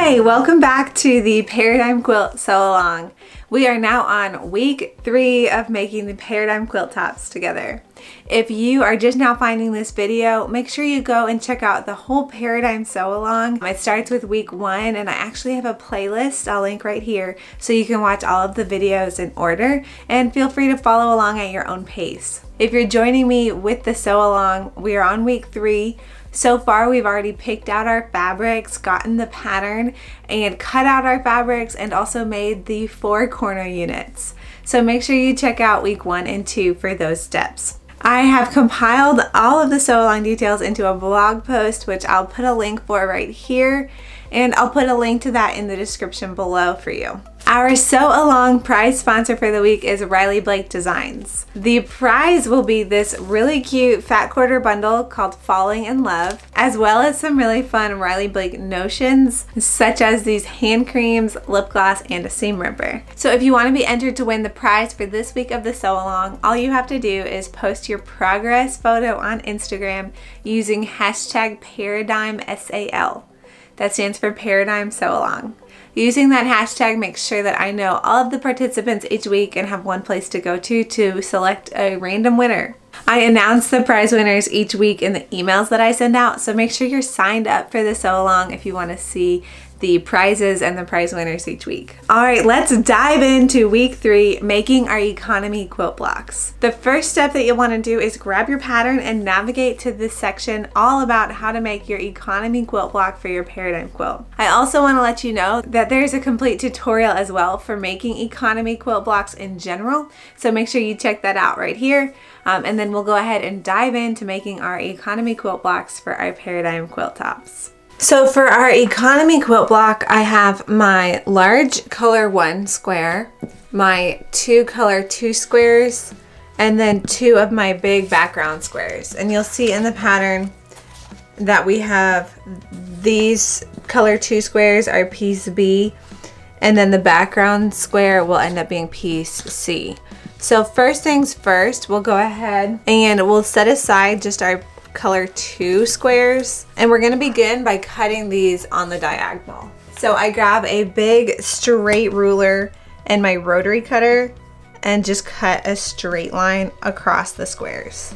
Hi, welcome back to the Paradigm Quilt Sew Along. We are now on week 3 of making the Paradigm Quilt tops together. If you are just now finding this video, make sure you go and check out the whole Paradigm Sew Along. It starts with week 1 and I actually have a playlist I'll link right here so you can watch all of the videos in order and feel free to follow along at your own pace. If you're joining me with the sew along, we are on week 3. So far, we've already picked out our fabrics, gotten the pattern, and cut out our fabrics, and also made the 4 corner units. So make sure you check out week 1 and 2 for those steps. I have compiled all of the sew along details into a blog post, which I'll put a link for right here, and I'll put a link to that in the description below for you. Our sew along prize sponsor for the week is Riley Blake Designs. The prize will be this really cute fat quarter bundle called Falling in Love, as well as some really fun Riley Blake notions, such as these hand creams, lip gloss, and a seam ripper. So if you want to be entered to win the prize for this week of the sew along, all you have to do is post your progress photo on Instagram using hashtag Paradigm SAL. That stands for Paradigm Sew Along. Using that hashtag makes sure that I know all of the participants each week and have one place to go to select a random winner. I announce the prize winners each week in the emails that I send out, so make sure you're signed up for the sew along if you want to see the prizes and the prize winners each week. Alright, let's dive into week 3, making our economy quilt blocks. The first step that you'll want to do is grab your pattern and navigate to this section all about how to make your economy quilt block for your Paradigm quilt. I also want to let you know that there's a complete tutorial as well for making economy quilt blocks in general, so make sure you check that out right here. And then we'll go ahead and dive into making our economy quilt blocks for our Paradigm quilt tops. So for our economy quilt block, I have my large color 1 square, my 2 color 2 squares, and then 2 of my big background squares. And you'll see in the pattern that we have these color 2 squares are piece B, and then the background square will end up being piece C. So first things first, we'll go ahead and we'll set aside just our color 2 squares, and we're going to begin by cutting these on the diagonal. So I grab a big straight ruler and my rotary cutter and just cut a straight line across the squares.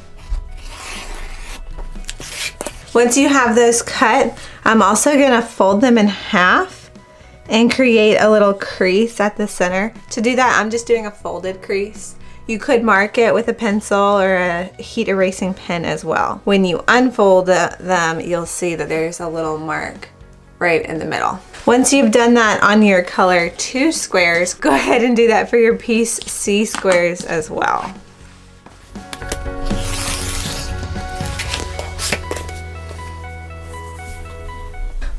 Once you have those cut, I'm also going to fold them in half and create a little crease at the center. To do that, I'm just doing a folded crease. You could mark it with a pencil or a heat erasing pen as well. When you unfold them, you'll see that there's a little mark right in the middle. Once you've done that on your color 2 squares, go ahead and do that for your piece C squares as well.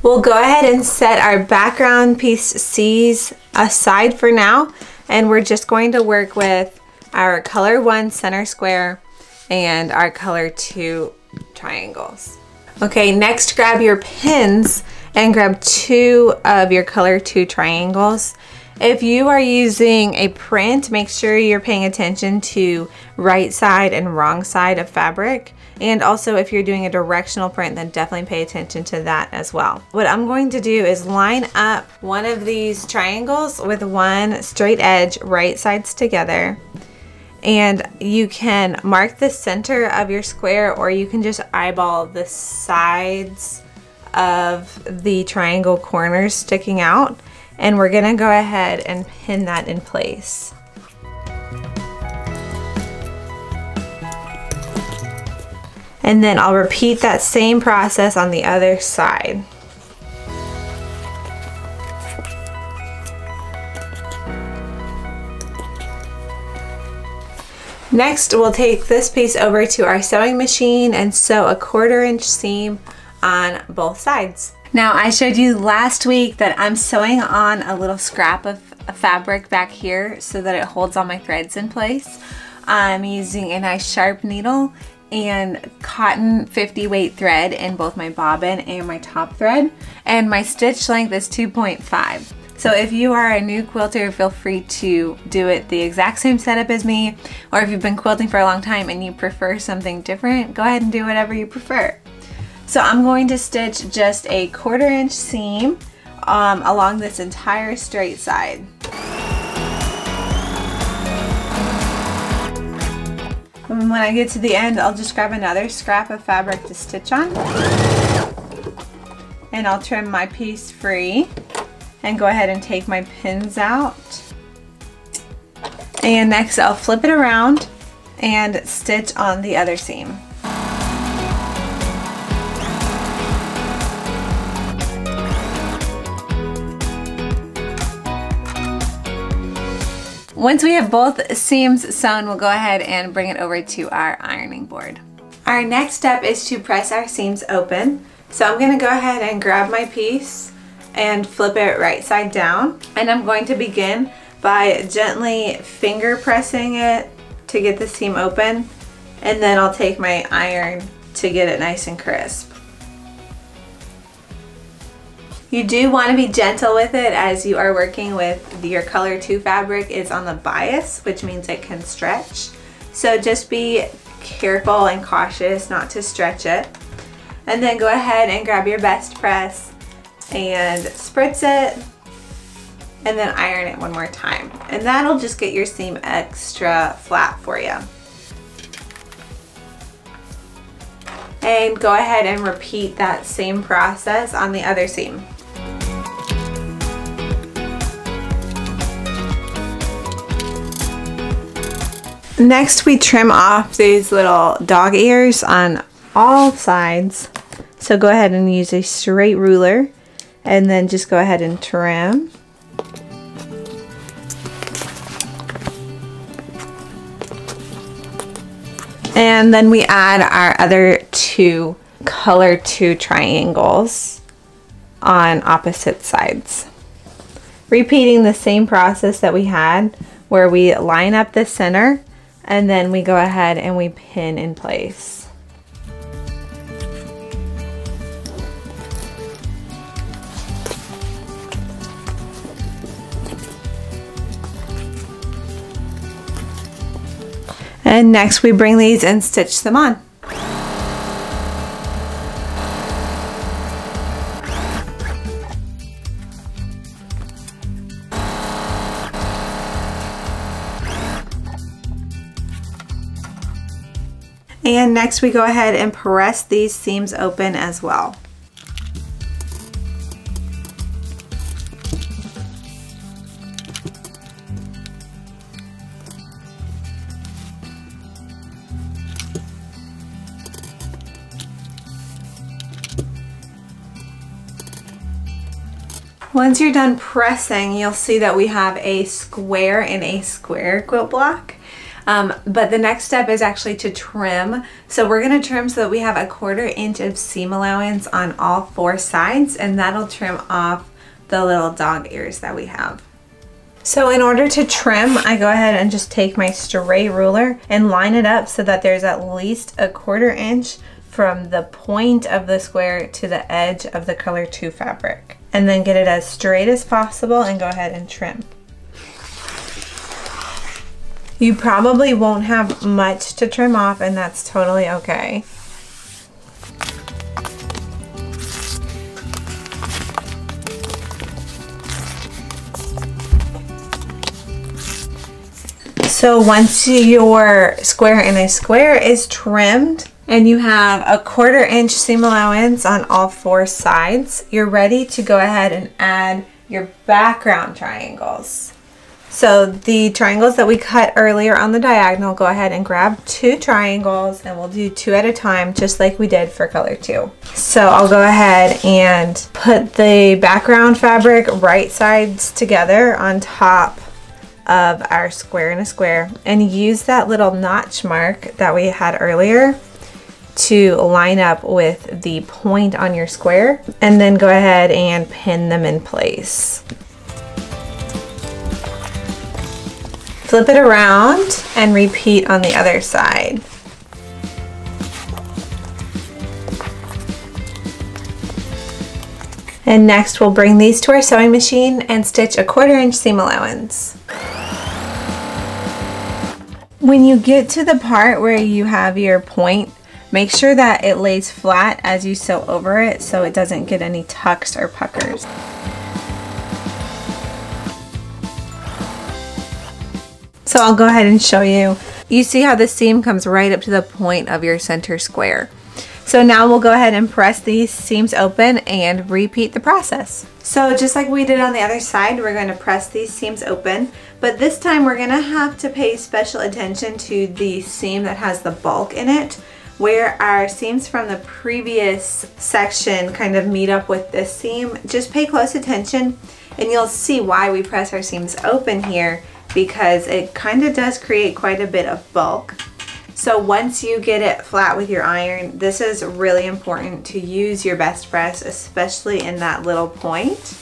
We'll go ahead and set our background piece C's aside for now, and we're just going to work with our color 1 center square and our color 2 triangles. Okay, next grab your pins and grab 2 of your color 2 triangles. If you are using a print, make sure you're paying attention to right side and wrong side of fabric. And also if you're doing a directional print, then definitely pay attention to that as well. What I'm going to do is line up one of these triangles with one straight edge right sides together. And you can mark the center of your square, or you can just eyeball the sides of the triangle corners sticking out. And we're gonna go ahead and pin that in place. And then I'll repeat that same process on the other side. Next, we'll take this piece over to our sewing machine and sew a 1/4 inch seam on both sides. Now, I showed you last week that I'm sewing on a little scrap of fabric back here so that it holds all my threads in place. I'm using a nice sharp needle and cotton 50 weight thread in both my bobbin and my top thread, and my stitch length is 2.5. So if you are a new quilter, feel free to do it the exact same setup as me, or if you've been quilting for a long time and you prefer something different, go ahead and do whatever you prefer. So I'm going to stitch just a 1/4 inch seam along this entire straight side. And when I get to the end, I'll just grab another scrap of fabric to stitch on. And I'll trim my piece free and go ahead and take my pins out. And next I'll flip it around and stitch on the other seam. Once we have both seams sewn, we'll go ahead and bring it over to our ironing board. Our next step is to press our seams open. So I'm going to go ahead and grab my piece and flip it right side down. And I'm going to begin by gently finger pressing it to get the seam open. And then I'll take my iron to get it nice and crisp. You do want to be gentle with it as you are working with your color 2 fabric is on the bias, which means it can stretch. So just be careful and cautious not to stretch it. And then go ahead and grab your best press and spritz it and then iron it one more time. And that'll just get your seam extra flat for you. And go ahead and repeat that same process on the other seam. Next, we trim off these little dog ears on all sides. So go ahead and use a straight ruler and then just go ahead and trim. And then we add our other 2 color 2 triangles on opposite sides. Repeating the same process that we had where we line up the center and then we go ahead and we pin in place. And next we bring these and stitch them on. And next we go ahead and press these seams open as well. Once you're done pressing, you'll see that we have a square and a square quilt block. But the next step is actually to trim. So we're going to trim so that we have a 1/4 inch of seam allowance on all 4 sides, and that'll trim off the little dog ears that we have. So in order to trim, I go ahead and just take my straight ruler and line it up so that there's at least a 1/4 inch from the point of the square to the edge of the color 2 fabric. And then get it as straight as possible and go ahead and trim. You probably won't have much to trim off, and that's totally okay. So once your square and a square is trimmed and you have a 1/4 inch seam allowance on all 4 sides, you're ready to go ahead and add your background triangles. So the triangles that we cut earlier on the diagonal, go ahead and grab 2 triangles, and we'll do 2 at a time just like we did for color 2. So I'll go ahead and put the background fabric right sides together on top of our square and a square, and use that little notch mark that we had earlier to line up with the point on your square, and then go ahead and pin them in place. Flip it around and repeat on the other side. And next we'll bring these to our sewing machine and stitch a 1/4 inch seam allowance. When you get to the part where you have your point, make sure that it lays flat as you sew over it so it doesn't get any tucks or puckers. So I'll go ahead and show you. You see how the seam comes right up to the point of your center square. So now we'll go ahead and press these seams open and repeat the process. So just like we did on the other side, we're going to press these seams open, but this time we're going to have to pay special attention to the seam that has the bulk in it, where our seams from the previous section kind of meet up with this seam. Just pay close attention and you'll see why we press our seams open here, because it kind of does create quite a bit of bulk. So once you get it flat with your iron, this is really important to use your best press, especially in that little point,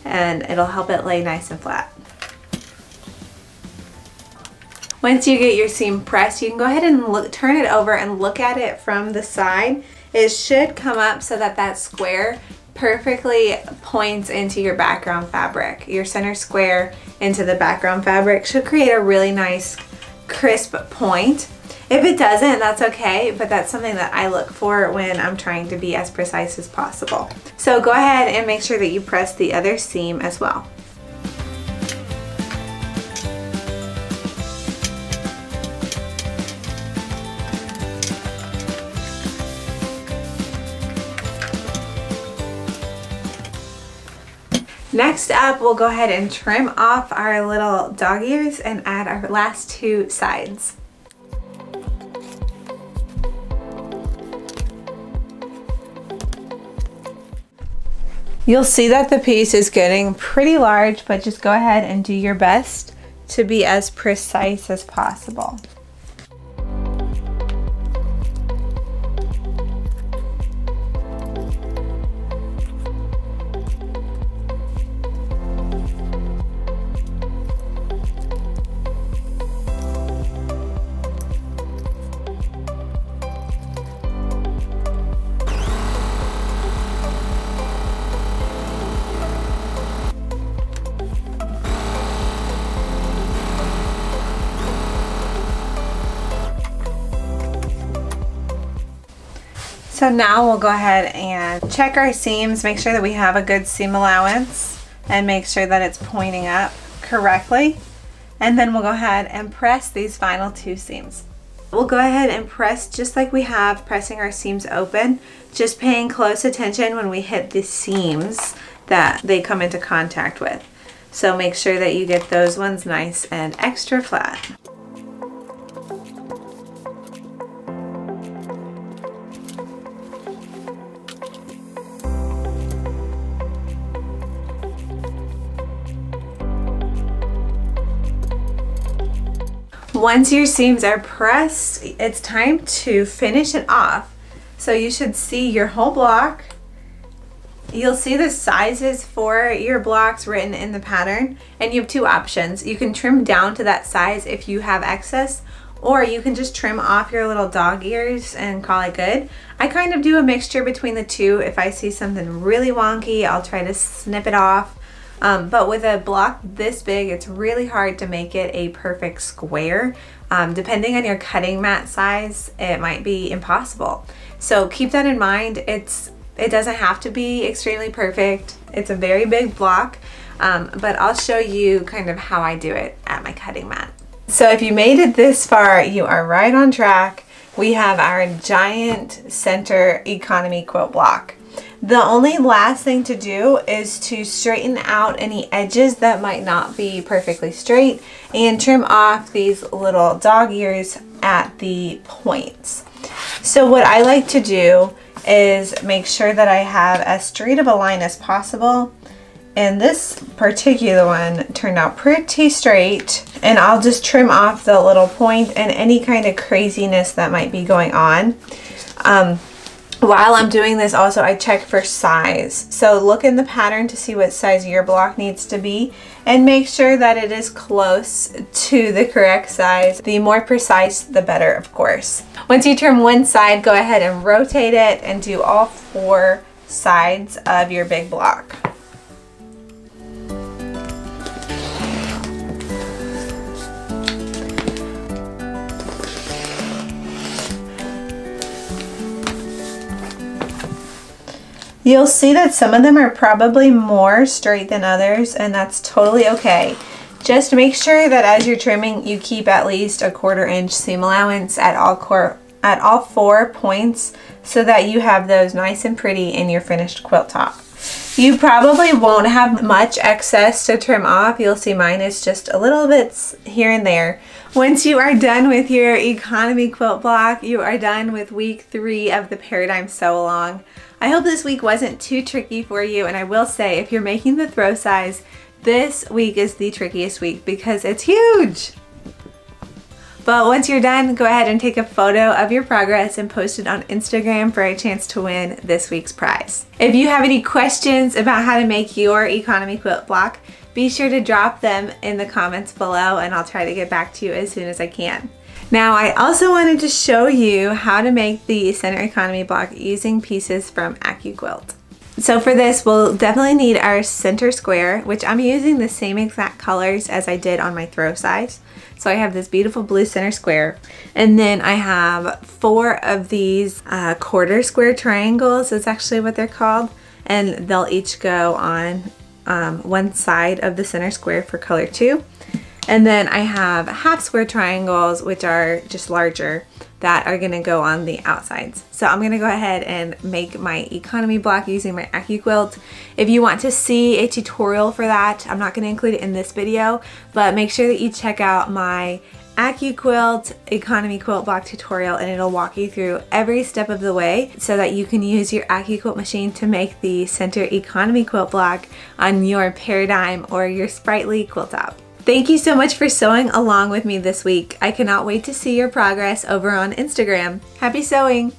and it'll help it lay nice and flat. Once you get your seam pressed, you can go ahead and turn it over and look at it from the side. It should come up so that that square perfectly points into your background fabric. Your center square into the background fabric should create a really nice crisp point. If it doesn't, that's okay, but that's something that I look for when I'm trying to be as precise as possible. So go ahead and make sure that you press the other seam as well. Next up, we'll go ahead and trim off our little dog ears and add our last two sides. You'll see that the piece is getting pretty large, but just go ahead and do your best to be as precise as possible. So now we'll go ahead and check our seams, make sure that we have a good seam allowance and make sure that it's pointing up correctly. And then we'll go ahead and press these final two seams. We'll go ahead and press just like we have pressing our seams open, just paying close attention when we hit the seams that they come into contact with. So make sure that you get those ones nice and extra flat. Once your seams are pressed, it's time to finish it off. So you should see your whole block. You'll see the sizes for your blocks written in the pattern, and you have two options. You can trim down to that size if you have excess, or you can just trim off your little dog ears and call it good. I kind of do a mixture between the two. If I see something really wonky, I'll try to snip it off. But with a block this big, it's really hard to make it a perfect square. Depending on your cutting mat size, it might be impossible. So keep that in mind. It doesn't have to be extremely perfect. It's a very big block, but I'll show you kind of how I do it at my cutting mat. So if you made it this far, you are right on track. We have our giant center economy quilt block. The only last thing to do is to straighten out any edges that might not be perfectly straight and trim off these little dog ears at the points. So what I like to do is make sure that I have as straight of a line as possible, and this particular one turned out pretty straight, and I'll just trim off the little point and any kind of craziness that might be going on. While I'm doing this also, I check for size. So look in the pattern to see what size your block needs to be and make sure that it is close to the correct size. The more precise, the better, of course. Once you trim one side, go ahead and rotate it and do all four sides of your big block. You'll see that some of them are probably more straight than others, and that's totally okay. Just make sure that as you're trimming, you keep at least a 1/4 inch seam allowance at all 4 points so that you have those nice and pretty in your finished quilt top. You probably won't have much excess to trim off. You'll see mine is just a little bit here and there. Once you are done with your Economy Quilt Block, you are done with week 3 of the Paradigm Sew Along. I hope this week wasn't too tricky for you, and I will say if you're making the throw size, this week is the trickiest week because it's huge. But once you're done, go ahead and take a photo of your progress and post it on Instagram for a chance to win this week's prize. If you have any questions about how to make your Economy Quilt Block, be sure to drop them in the comments below and I'll try to get back to you as soon as I can. Now, I also wanted to show you how to make the center economy block using pieces from AccuQuilt. So for this, we'll definitely need our center square, which I'm using the same exact colors as I did on my throw size. So I have this beautiful blue center square, and then I have 4 of these 1/4 square triangles is actually what they're called, and they'll each go on one side of the center square for color 2. And then I have 1/2 square triangles, which are just larger, that are gonna go on the outsides. So I'm gonna go ahead and make my economy block using my AccuQuilt. If you want to see a tutorial for that, I'm not gonna include it in this video, but make sure that you check out my AccuQuilt Economy Quilt Block tutorial, and it'll walk you through every step of the way so that you can use your AccuQuilt machine to make the center economy quilt block on your Paradigm or your Sprightly quilt top. Thank you so much for sewing along with me this week. I cannot wait to see your progress over on Instagram. Happy sewing!